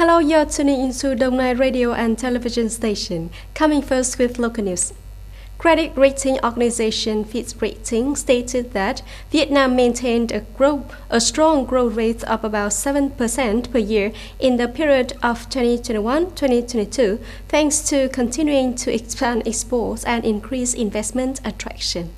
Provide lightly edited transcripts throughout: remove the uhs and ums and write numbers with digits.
Hello, you're tuning into Đồng Nai radio and television station. Coming first with local news. Credit rating organization Fitch Ratings stated that Vietnam maintained a strong growth rate of about 7% per year in the period of 2021-2022, thanks to continuing to expand exports and increase investment attraction.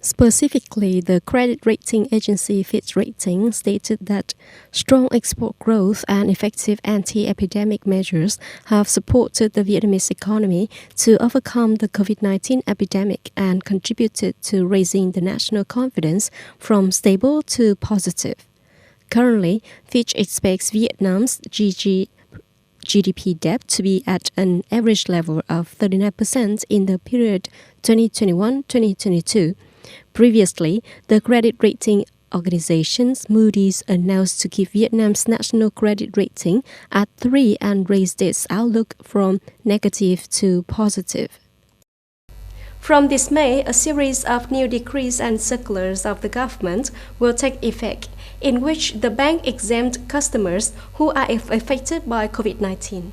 Specifically, the credit rating agency Fitch Ratings stated that strong export growth and effective anti-epidemic measures have supported the Vietnamese economy to overcome the COVID-19 epidemic and contributed to raising the national confidence from stable to positive. Currently, Fitch expects Vietnam's GDP debt to be at an average level of 39% in the period 2021-2022. Previously, the credit rating organization Moody's announced to keep Vietnam's national credit rating at 3 and raised its outlook from negative to positive. From this May, a series of new decrees and circulars of the government will take effect, in which the bank exempt customers who are affected by COVID-19.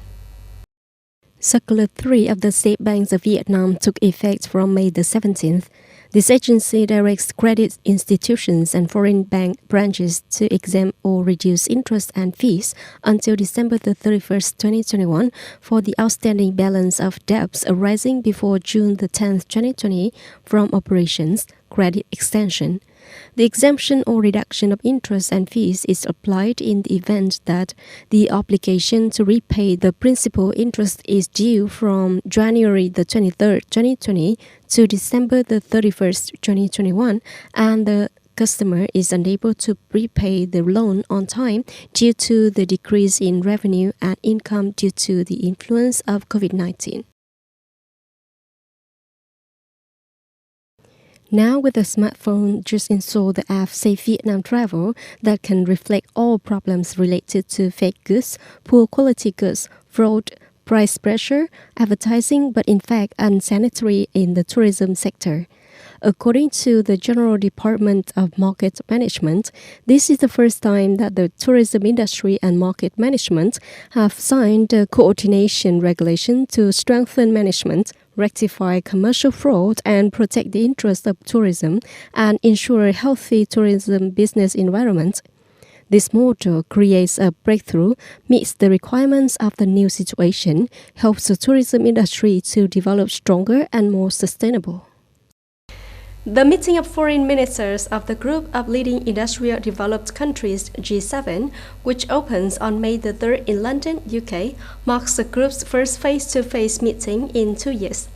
Circular 3 of the State Banks of Vietnam took effect from May the 17th. This agency directs credit institutions and foreign bank branches to exempt or reduce interest and fees until December the 31st, 2021 for the outstanding balance of debts arising before June the 10th, 2020 from operations, credit extension. The exemption or reduction of interest and fees is applied in the event that the obligation to repay the principal interest is due from January the 23rd, 2020 to December the 31st, 2021, and the customer is unable to repay the loan on time due to the decrease in revenue and income due to the influence of COVID-19. Now with a smartphone, just install the app Safe Vietnam Travel that can reflect all problems related to fake goods, poor quality goods, fraud, price pressure, advertising, but in fact unsanitary in the tourism sector. According to the General Department of Market Management, this is the first time that the tourism industry and market management have signed a coordination regulation to strengthen management, rectify commercial fraud, and protect the interests of tourism and ensure a healthy tourism business environment. This model creates a breakthrough, meets the requirements of the new situation, helps the tourism industry to develop stronger and more sustainable. The meeting of foreign ministers of the Group of Leading Industrial Developed Countries G7, which opens on May the 3rd in London, UK, marks the group's first face-to-face meeting in 2 years.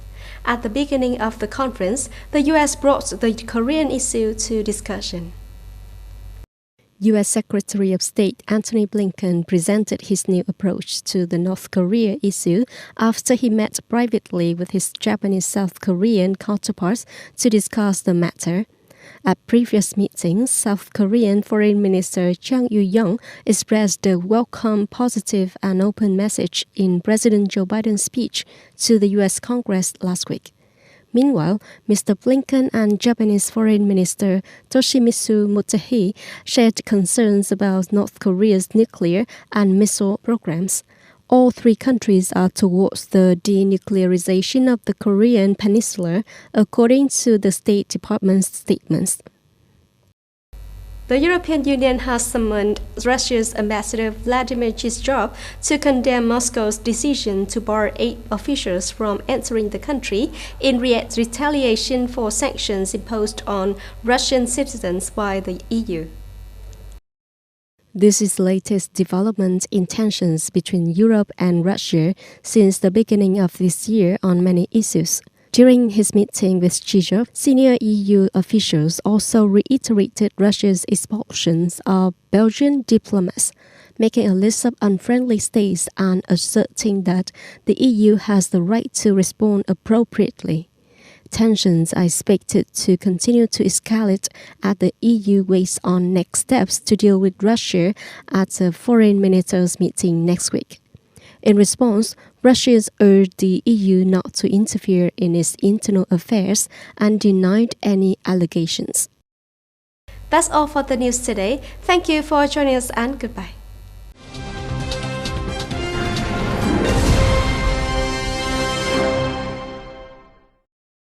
At the beginning of the conference, the US brought the Korean issue to discussion. U.S. Secretary of State Antony Blinken presented his new approach to the North Korea issue after he met privately with his Japanese-South Korean counterparts to discuss the matter. At previous meetings, South Korean Foreign Minister Chang Yu-yong expressed a welcome, positive and open message in President Joe Biden's speech to the U.S. Congress last week. Meanwhile, Mr. Blinken and Japanese Foreign Minister Toshimitsu Motegi shared concerns about North Korea's nuclear and missile programs. All three countries are towards the denuclearization of the Korean Peninsula, according to the State Department's statements. The European Union has summoned Russia's Ambassador Vladimir Chizhov to condemn Moscow's decision to bar 8 officials from entering the country in retaliation for sanctions imposed on Russian citizens by the EU. This is the latest development in tensions between Europe and Russia since the beginning of this year on many issues. During his meeting with Chizhov, senior EU officials also reiterated Russia's expulsions of Belgian diplomats, making a list of unfriendly states and asserting that the EU has the right to respond appropriately. Tensions are expected to continue to escalate as the EU waits on next steps to deal with Russia at a foreign ministers' meeting next week. In response, Russia has urged the EU not to interfere in its internal affairs and denied any allegations. That's all for the news today. Thank you for joining us and goodbye.